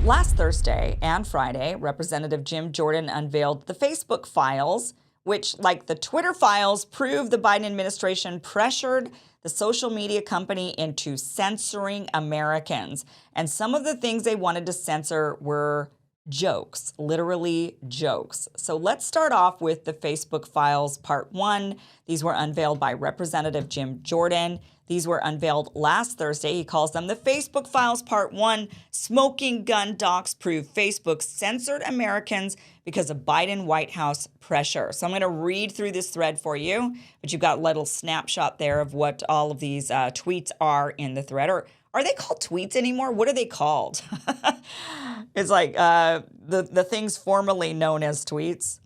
Last Thursday and Friday, Representative Jim Jordan unveiled the Facebook files, which, like the Twitter files, prove the Biden administration pressured the social media company into censoring Americans. And some of the things they wanted to censor were jokes, literally jokes. So let's start off with the Facebook files part 1. These were unveiled by Representative Jim Jordan. These were unveiled last Thursday. He calls them the Facebook files part 1. Smoking gun docs prove Facebook censored Americans because of Biden White House pressure. So I'm going to read through this thread for you, but you've got a little snapshot there of what all of these tweets are in the thread. Or are they called tweets anymore? What are they called? It's like the things formerly known as tweets.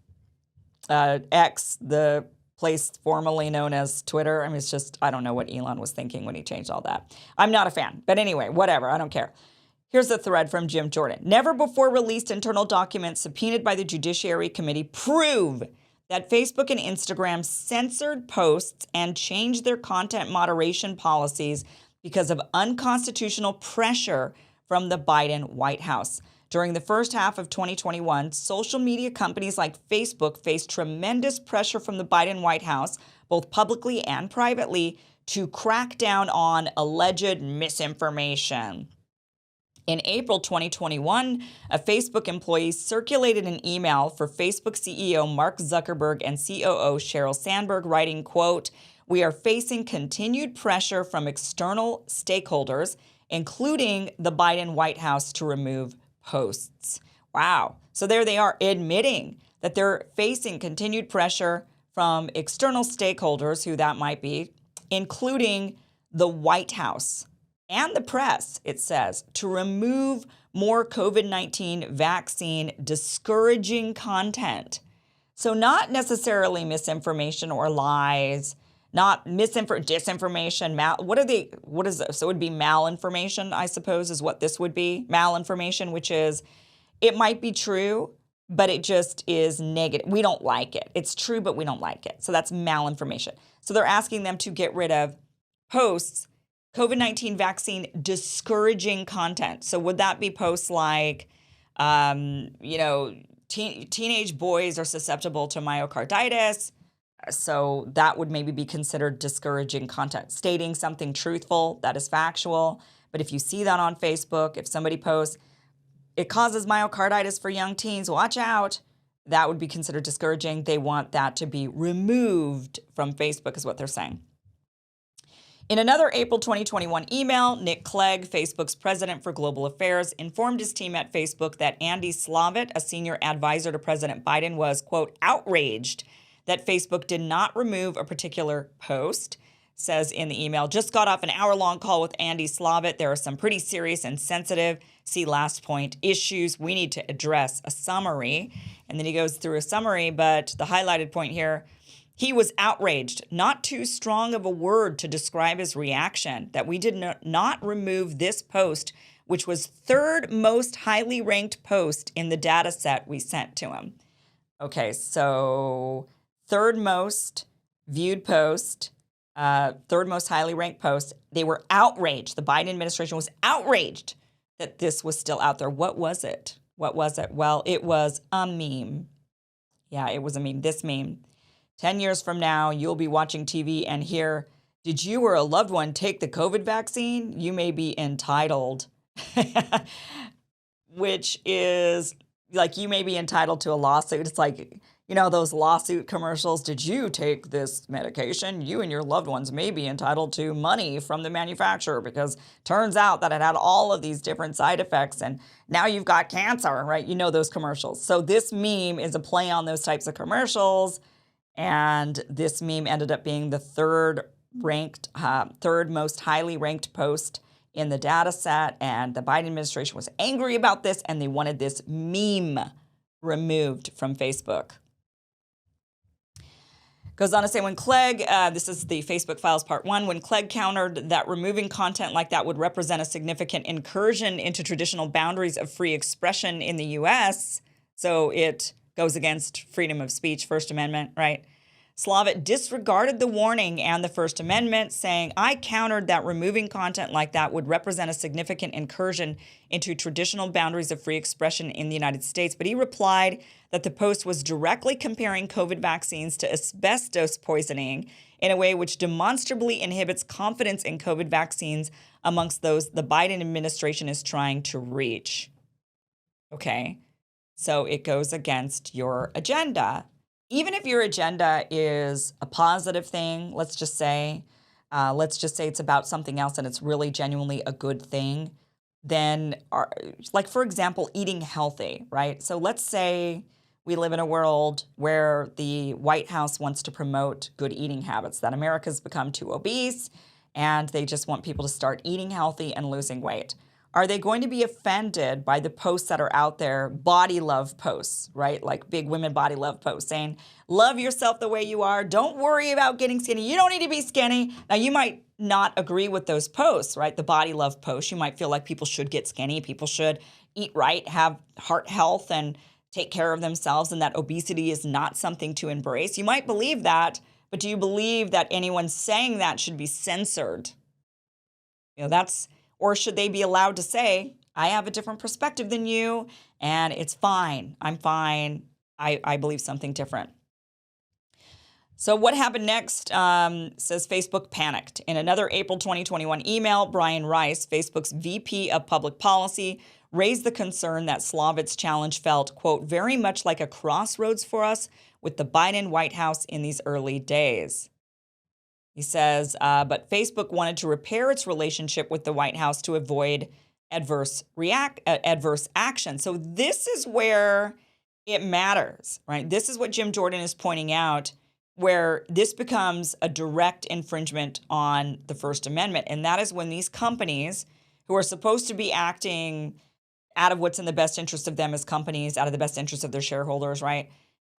X, the place formerly known as Twitter. I mean, it's just, I don't know what Elon was thinking when he changed all that. I'm not a fan. But anyway, whatever. I don't care. Here's the thread from Jim Jordan. Never before released internal documents subpoenaed by the Judiciary Committee prove that Facebook and Instagram censored posts and changed their content moderation policies because of unconstitutional pressure from the Biden White House. During the first half of 2021, social media companies like Facebook faced tremendous pressure from the Biden White House, both publicly and privately, to crack down on alleged misinformation. In April 2021, a Facebook employee circulated an email for Facebook CEO Mark Zuckerberg and COO Sheryl Sandberg, writing, quote, "We are facing continued pressure from external stakeholders, including the Biden White House, to remove posts." Wow. So there they are admitting that they're facing continued pressure from external stakeholders, who that might be, including the White House and the press, it says, to remove more COVID-19 vaccine discouraging content. So not necessarily misinformation or lies, not disinformation, what is this? So it would be malinformation, I suppose, is what this would be. Malinformation, which is, it might be true, but it just is negative. We don't like it. It's true, but we don't like it. So that's malinformation. So they're asking them to get rid of posts, COVID-19 vaccine discouraging content. So would that be posts like, teenage boys are susceptible to myocarditis? So that would maybe be considered discouraging content, stating something truthful that is factual. But if you see that on Facebook, if somebody posts, it causes myocarditis for young teens, watch out, that would be considered discouraging. They want that to be removed from Facebook, is what they're saying. In another April 2021 email, Nick Clegg, Facebook's president for global affairs, informed his team at Facebook that Andy Slavitt, a senior advisor to President Biden, was, quote, outraged that Facebook did not remove a particular post. Says in the email, just got off an hour-long call with Andy Slavitt. There are some pretty serious and sensitive, see last point, issues we need to address. A summary. And then he goes through a summary, but the highlighted point here, he was outraged, not too strong of a word to describe his reaction, that we did not remove this post, which was third most highly ranked post in the data set we sent to him. Okay, so third most viewed post, third most highly ranked post. They were outraged. The Biden administration was outraged that this was still out there. What was it? What was it? Well, it was a meme. Yeah, it was a meme. This meme. 10 years from now, you'll be watching TV and hear, did you or a loved one take the COVID vaccine? You may be entitled. Which is like, you may be entitled to a lawsuit. It's like, those lawsuit commercials. Did you take this medication? You and your loved ones may be entitled to money from the manufacturer because turns out that it had all of these different side effects and now you've got cancer, right? You know those commercials. So this meme is a play on those types of commercials. And this meme ended up being the third most highly ranked post in the data set. And the Biden administration was angry about this and they wanted this meme removed from Facebook. Goes on to say, when Clegg, this is the Facebook files part 1, when Clegg countered that removing content like that would represent a significant incursion into traditional boundaries of free expression in the U.S., so it goes against freedom of speech, First Amendment, right? Slavitt disregarded the warning and the First Amendment, saying, I countered that removing content like that would represent a significant incursion into traditional boundaries of free expression in the United States. But he replied that the post was directly comparing COVID vaccines to asbestos poisoning in a way which demonstrably inhibits confidence in COVID vaccines amongst those the Biden administration is trying to reach. Okay, so it goes against your agenda. Even if your agenda is a positive thing, let's just say it's about something else and it's really genuinely a good thing, then, like, for example, eating healthy, right? So let's say we live in a world where the White House wants to promote good eating habits, that America's become too obese and they just want people to start eating healthy and losing weight. Are they going to be offended by the posts that are out there, body love posts, right? Like big women body love posts saying, love yourself the way you are. Don't worry about getting skinny. You don't need to be skinny. Now, you might not agree with those posts, right? The body love posts. You might feel like people should get skinny. People should eat right, have heart health, and take care of themselves, and that obesity is not something to embrace. You might believe that, but do you believe that anyone saying that should be censored? Or should they be allowed to say, I have a different perspective than you, and it's fine. I'm fine. I believe something different. So what happened next, says Facebook panicked. In another April 2021 email, Brian Rice, Facebook's VP of Public Policy, raised the concern that Slavitt's challenge felt, quote, very much like a crossroads for us with the Biden White House in these early days. He says, but Facebook wanted to repair its relationship with the White House to avoid adverse action. So this is where it matters, right? This is what Jim Jordan is pointing out, where this becomes a direct infringement on the First Amendment. And that is when these companies who are supposed to be acting out of what's in the best interest of them as companies, out of the best interest of their shareholders, right,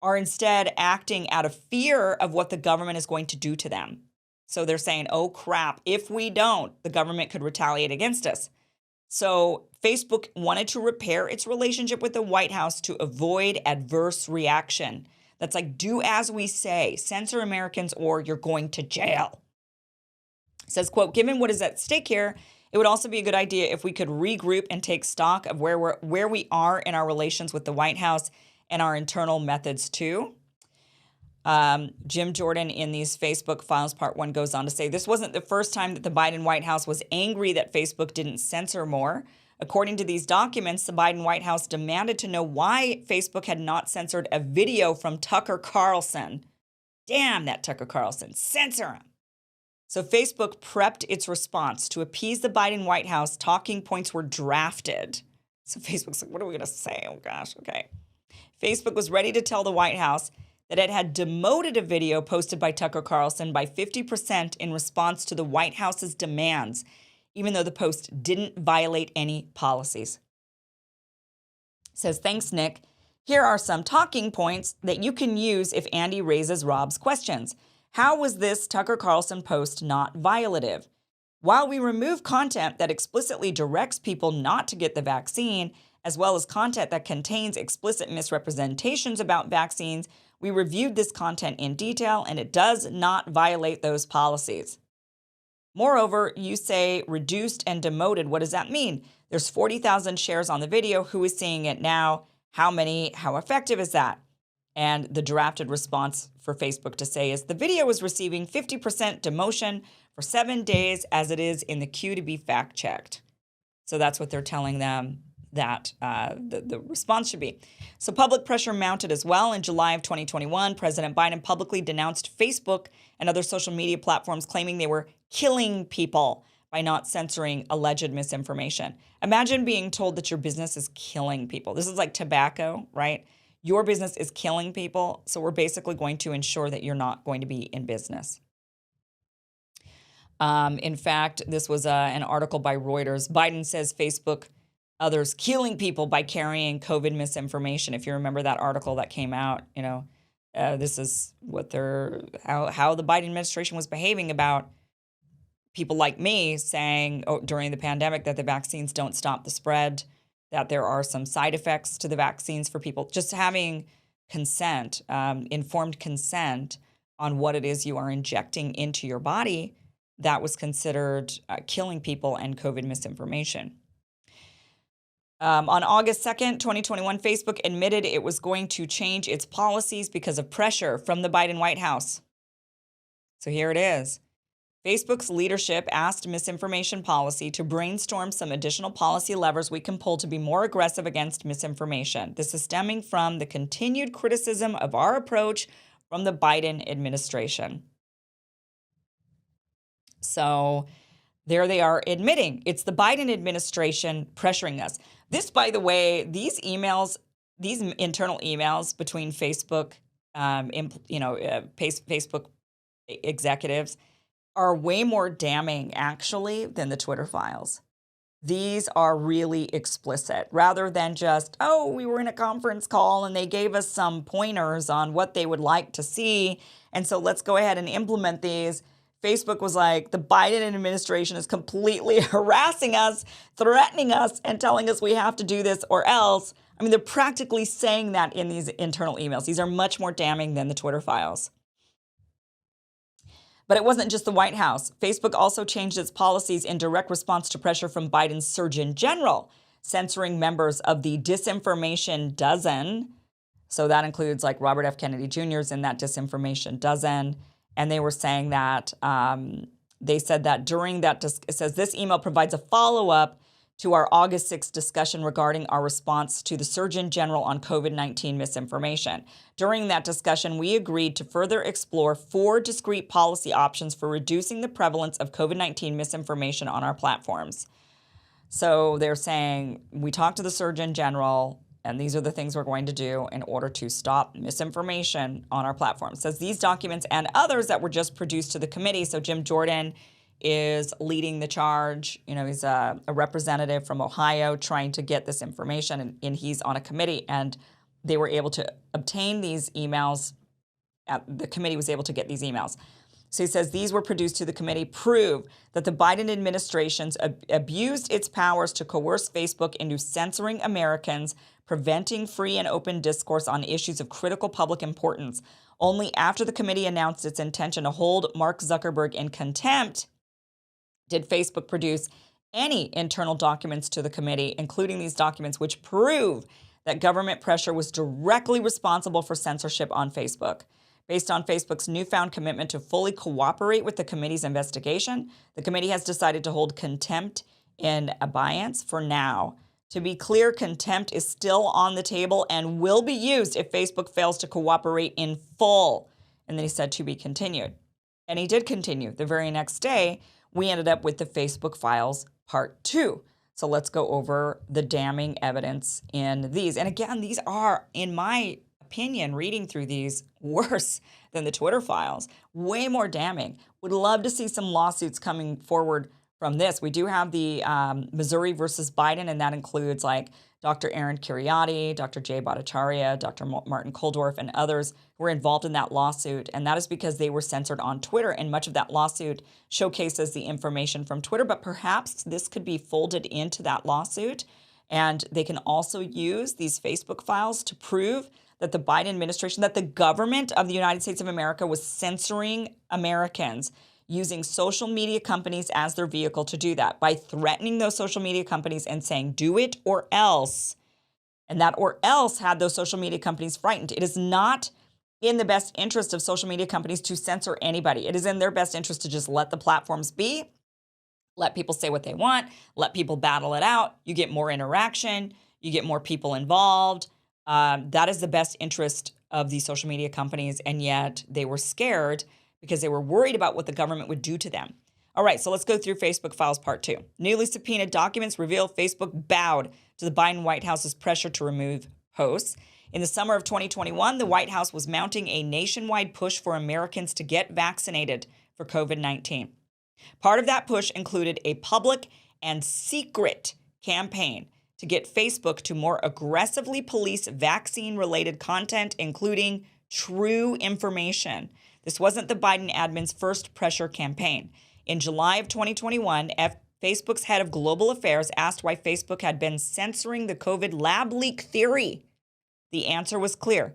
are instead acting out of fear of what the government is going to do to them. So they're saying, oh, crap, if we don't, the government could retaliate against us. So Facebook wanted to repair its relationship with the White House to avoid adverse reaction. That's like, do as we say, censor Americans or you're going to jail. It says, quote, given what is at stake here, it would also be a good idea if we could regroup and take stock of where we are in our relations with the White House and our internal methods too. Jim Jordan in these Facebook files, part 1, goes on to say, this wasn't the first time that the Biden White House was angry that Facebook didn't censor more. According to these documents, the Biden White House demanded to know why Facebook had not censored a video from Tucker Carlson. Damn that Tucker Carlson, censor him. So Facebook prepped its response to appease the Biden White House. Talking points were drafted. So Facebook's like, what are we going to say? Oh gosh, okay. Facebook was ready to tell the White House that it had demoted a video posted by Tucker Carlson by 50% in response to the White House's demands, even though the post didn't violate any policies. It says, thanks, Nick. Here are some talking points that you can use if Andy raises Rob's questions. How was this Tucker Carlson post not violative? While we remove content that explicitly directs people not to get the vaccine, as well as content that contains explicit misrepresentations about vaccines, we reviewed this content in detail, and it does not violate those policies. Moreover, you say reduced and demoted. What does that mean? There's 40,000 shares on the video. Who is seeing it now? How many? How effective is that? And the drafted response for Facebook to say is the video is receiving 50% demotion for 7 days as it is in the queue to be fact-checked. So that's what they're telling them that the response should be. So public pressure mounted as well. In July of 2021, President Biden publicly denounced Facebook and other social media platforms, claiming they were killing people by not censoring alleged misinformation. Imagine being told that your business is killing people. This is like tobacco, right? Your business is killing people, so we're basically going to ensure that you're not going to be in business. In fact, this was an article by Reuters. Biden says Facebook, others killing people by carrying COVID misinformation. If you remember that article that came out, this is what how the Biden administration was behaving about people like me saying during the pandemic that the vaccines don't stop the spread, that there are some side effects to the vaccines for people. Just having consent, informed consent on what it is you are injecting into your body, that was considered killing people and COVID misinformation. On August 2nd, 2021, Facebook admitted it was going to change its policies because of pressure from the Biden White House. So here it is. Facebook's leadership asked misinformation policy to brainstorm some additional policy levers we can pull to be more aggressive against misinformation. This is stemming from the continued criticism of our approach from the Biden administration. So there they are admitting it's the Biden administration pressuring us. This, by the way, these emails, these internal emails between Facebook, Facebook executives are way more damning, actually, than the Twitter files. These are really explicit, rather than just, oh, we were in a conference call and they gave us some pointers on what they would like to see, and so let's go ahead and implement these. Facebook was like, the Biden administration is completely harassing us, threatening us, and telling us we have to do this or else. I mean, they're practically saying that in these internal emails. These are much more damning than the Twitter files. But it wasn't just the White House. Facebook also changed its policies in direct response to pressure from Biden's Surgeon General, censoring members of the Disinformation Dozen. So that includes like Robert F. Kennedy Jr.'s in that Disinformation Dozen. And they were saying that, they said that during that, it says this email provides a follow-up to our August 6th discussion regarding our response to the Surgeon General on COVID-19 misinformation. During that discussion, we agreed to further explore 4 discrete policy options for reducing the prevalence of COVID-19 misinformation on our platforms. So they're saying, we talked to the Surgeon General, and these are the things we're going to do in order to stop misinformation on our platform. It says these documents and others that were just produced to the committee. So Jim Jordan is leading the charge. You know, he's a representative from Ohio trying to get this information, and he's on a committee, and they were able to obtain these emails. The committee was able to get these emails. So he says these were produced to the committee, prove that the Biden administration's abused its powers to coerce Facebook into censoring Americans, preventing free and open discourse on issues of critical public importance. Only after the committee announced its intention to hold Mark Zuckerberg in contempt did Facebook produce any internal documents to the committee, including these documents which prove that government pressure was directly responsible for censorship on Facebook. Based on Facebook's newfound commitment to fully cooperate with the committee's investigation, the committee has decided to hold contempt in abeyance for now. To be clear, contempt is still on the table and will be used if Facebook fails to cooperate in full. And then he said to be continued. And he did continue. The very next day, we ended up with the Facebook files part 2. So let's go over the damning evidence in these. And again, these are, in my opinion, reading through these, worse than the Twitter files. Way more damning. Would love to see some lawsuits coming forward from this. We do have the Missouri versus Biden, and that includes like Dr. Aaron Kheriaty, Dr. Jay Bhattacharya, Dr. Martin Kulldorff, and others who were involved in that lawsuit. And that is because they were censored on Twitter. And much of that lawsuit showcases the information from Twitter. But perhaps this could be folded into that lawsuit. And they can also use these Facebook files to prove that the Biden administration, that the government of the United States of America was censoring Americans, using social media companies as their vehicle to do that, by threatening those social media companies and saying, do it or else. And that or else had those social media companies frightened. It is not in the best interest of social media companies to censor anybody. It is in their best interest to just let the platforms be, let people say what they want, let people battle it out. You get more interaction, you get more people involved. That is the best interest of these social media companies, and yet they were scared because they were worried about what the government would do to them. All right, so let's go through Facebook files part 2. Newly subpoenaed documents reveal Facebook bowed to the Biden White House's pressure to remove posts. In the summer of 2021, the White House was mounting a nationwide push for Americans to get vaccinated for COVID-19. Part of that push included a public and secret campaign to get Facebook to more aggressively police vaccine-related content, including true information. This wasn't the Biden admin's first pressure campaign. In July of 2021, Facebook's head of global affairs asked why Facebook had been censoring the COVID lab leak theory. The answer was clear.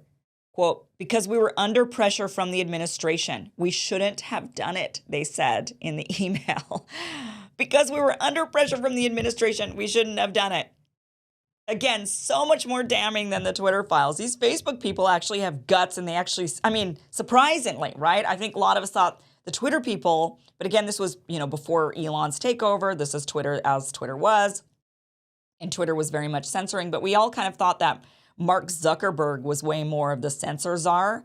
Quote, because we were under pressure from the administration. We shouldn't have done it, they said in the email. Because we were under pressure from the administration, we shouldn't have done it. Again, so much more damning than the Twitter files. These Facebook people actually have guts, and they actually, I mean, surprisingly, right? I think a lot of us thought the Twitter people, but again, this was, before Elon's takeover. This is Twitter as Twitter was, and Twitter was very much censoring. But we all kind of thought that Mark Zuckerberg was way more of the censor czar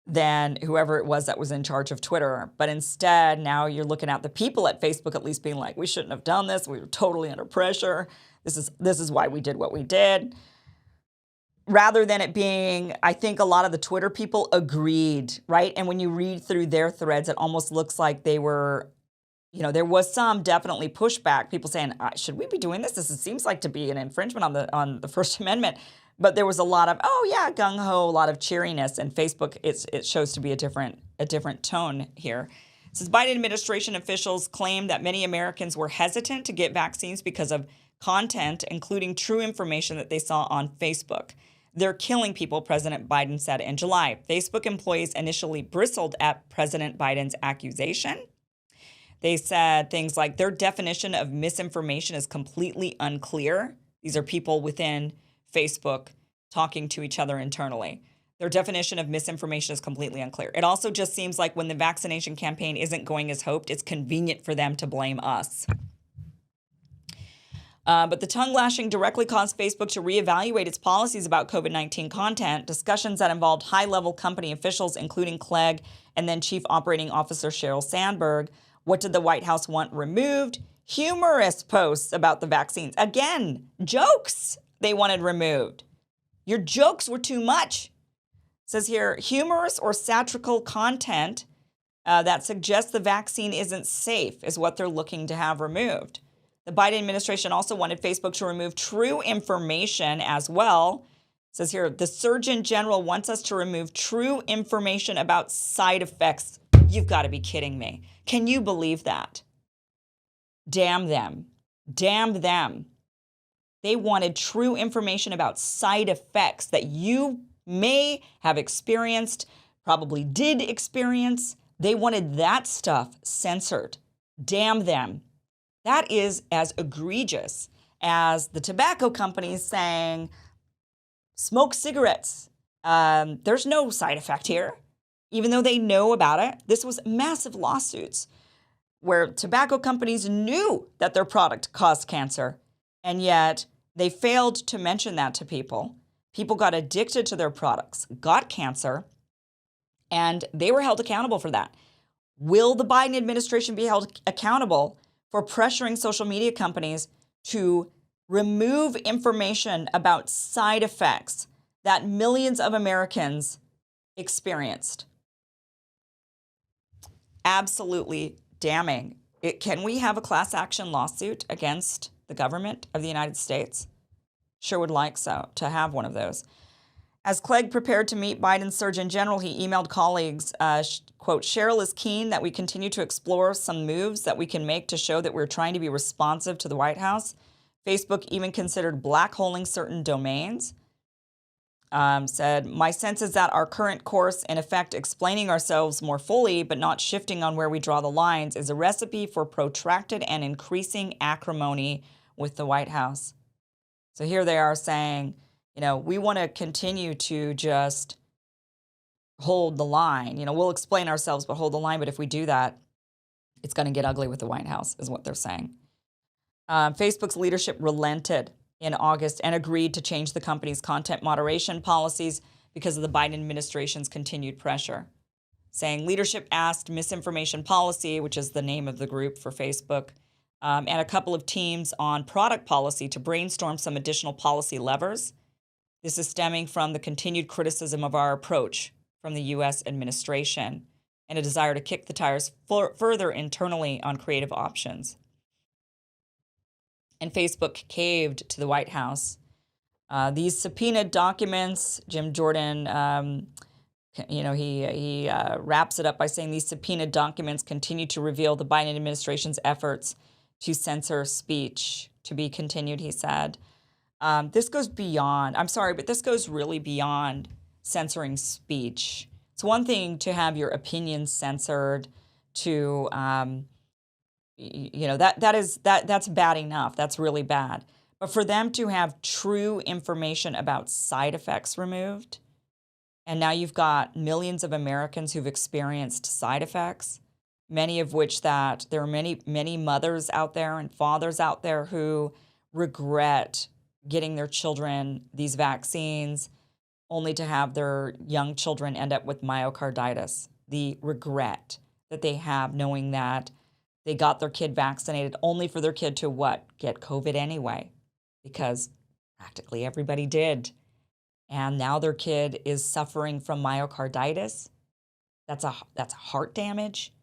than whoever it was that was in charge of Twitter. But instead, now you're looking at the people at Facebook at least being like, we shouldn't have done this. We were totally under pressure. This is why we did what we did. Rather than it being, I think a lot of the Twitter people agreed, right? And when you read through their threads, it almost looks like they were, there was some definitely pushback. People saying, should we be doing this? This seems like to be an infringement on the First Amendment. But there was a lot of, oh yeah, gung-ho, a lot of cheeriness. And Facebook, it shows to be a different tone here. It says Biden administration officials claim that many Americans were hesitant to get vaccines because of content, including true information that they saw on Facebook. They're killing people, President Biden said in July. Facebook employees initially bristled at President Biden's accusation. They said things like their definition of misinformation is completely unclear. These are people within Facebook talking to each other internally. Their definition of misinformation is completely unclear. It also just seems like when the vaccination campaign isn't going as hoped, it's convenient for them to blame us. But the tongue lashing directly caused Facebook to reevaluate its policies about COVID-19 content, discussions that involved high-level company officials, including Clegg and then Chief Operating Officer Sheryl Sandberg. What did the White House want removed? Humorous posts about the vaccines. Again, jokes they wanted removed. Your jokes were too much. It says here, humorous or satirical content that suggests the vaccine isn't safe is what they're looking to have removed. The Biden administration also wanted Facebook to remove true information as well. It says here, the Surgeon General wants us to remove true information about side effects. You've got to be kidding me. Can you believe that? Damn them. Damn them. They wanted true information about side effects that you may have experienced, probably did experience. They wanted that stuff censored. Damn them. That is as egregious as the tobacco companies saying, smoke cigarettes. There's no side effect here, even though they know about it. This was massive lawsuits where tobacco companies knew that their product caused cancer, and yet they failed to mention that to people. People got addicted to their products, got cancer, and they were held accountable for that. Will the Biden administration be held accountable for pressuring social media companies to remove information about side effects that millions of Americans experienced? Absolutely damning. Can we have a class action lawsuit against the government of the United States? Sure would like to have one of those. As Clegg prepared to meet Biden's Surgeon General, he emailed colleagues, quote, Sheryl is keen that we continue to explore some moves that we can make to show that we're trying to be responsive to the White House. Facebook even considered blackholing certain domains. Said, my sense is that our current course, in effect explaining ourselves more fully, but not shifting on where we draw the lines, is a recipe for protracted and increasing acrimony with the White House. So here they are saying, we want to continue to just hold the line. We'll explain ourselves, but hold the line. But if we do that, it's going to get ugly with the White House, is what they're saying. Facebook's leadership relented in August and agreed to change the company's content moderation policies because of the Biden administration's continued pressure, saying leadership asked Misinformation Policy, which is the name of the group for Facebook, and a couple of teams on product policy to brainstorm some additional policy levers. This is stemming from the continued criticism of our approach from the U.S. administration and a desire to kick the tires further internally on creative options. And Facebook caved to the White House. These subpoenaed documents, Jim Jordan, he wraps it up by saying these subpoenaed documents continue to reveal the Biden administration's efforts to censor speech. To be continued, he said. This goes beyond, I'm sorry, but this goes really beyond censoring speech. It's one thing to have your opinions censored, to that's bad enough. That's really bad. But for them to have true information about side effects removed, and now you've got millions of Americans who've experienced side effects, many of which that there are many mothers out there and fathers out there who regret getting their children these vaccines only to have their young children end up with myocarditis. The regret that they have knowing that they got their kid vaccinated only for their kid to what? Get COVID anyway, because practically everybody did. And now their kid is suffering from myocarditis. That's a heart damage.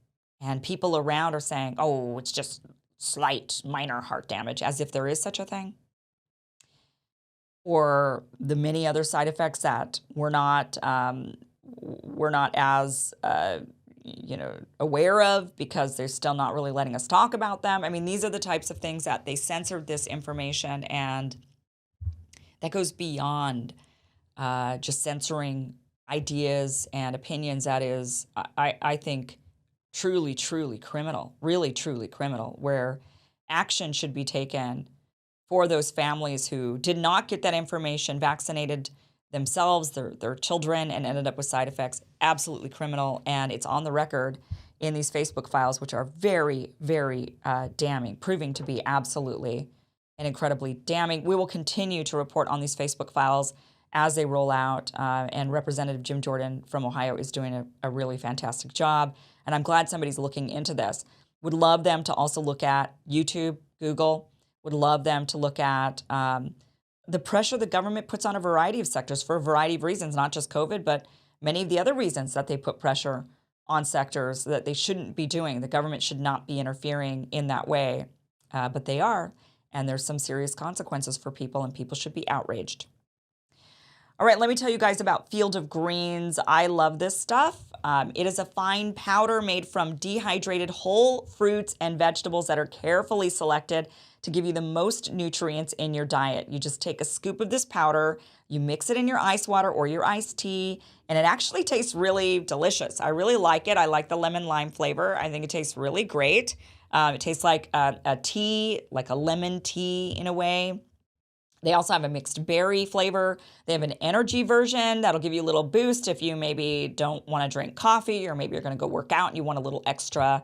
And people around are saying, oh, it's just slight, minor heart damage, as if there is such a thing. Or the many other side effects that we're not as aware of because they're still not really letting us talk about them. I mean, these are the types of things that they censored this information, and that goes beyond just censoring ideas and opinions. That is, I think, truly, truly criminal, really, truly criminal, where action should be taken for those families who did not get that information, vaccinated themselves, their children, and ended up with side effects. Absolutely criminal, and it's on the record in these Facebook files, which are very, very damning, proving to be absolutely and incredibly damning. We will continue to report on these Facebook files as they roll out, and Representative Jim Jordan from Ohio is doing a really fantastic job, and I'm glad somebody's looking into this. Would love them to also look at YouTube, Google. Would love them to look at the pressure the government puts on a variety of sectors for a variety of reasons, not just COVID, but many of the other reasons that they put pressure on sectors that they shouldn't be doing. The government should not be interfering in that way, but they are, and there's some serious consequences for people, and people should be outraged. All right, let me tell you guys about Field of Greens. I love this stuff. It is a fine powder made from dehydrated whole fruits and vegetables that are carefully selected to give you the most nutrients in your diet. You just take a scoop of this powder, you mix it in your ice water or your iced tea, and it actually tastes really delicious. I really like it. I like the lemon lime flavor. I think it tastes really great. It tastes like a tea, like a lemon tea in a way. They also have a mixed berry flavor. They have an energy version that'll give you a little boost if you maybe don't want to drink coffee, or maybe you're going to go work out and you want a little extra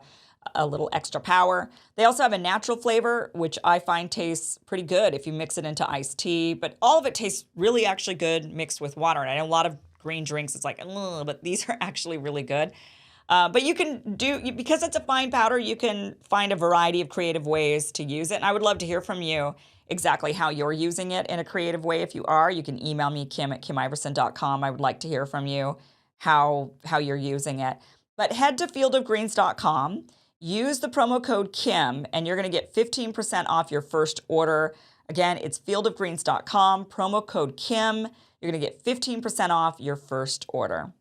power. They also have a natural flavor, which I find tastes pretty good if you mix it into iced tea, but all of it tastes really actually good mixed with water. And I know a lot of green drinks, it's like, ugh, but these are actually really good. But you can because it's a fine powder, you can find a variety of creative ways to use it. And I would love to hear from you exactly how you're using it in a creative way. If you are, you can email me, kim@kimiversen.com. I would like to hear from you how you're using it. But head to fieldofgreens.com, use the promo code KIM, and you're going to get 15% off your first order. Again, it's fieldofgreens.com, promo code KIM. You're going to get 15% off your first order.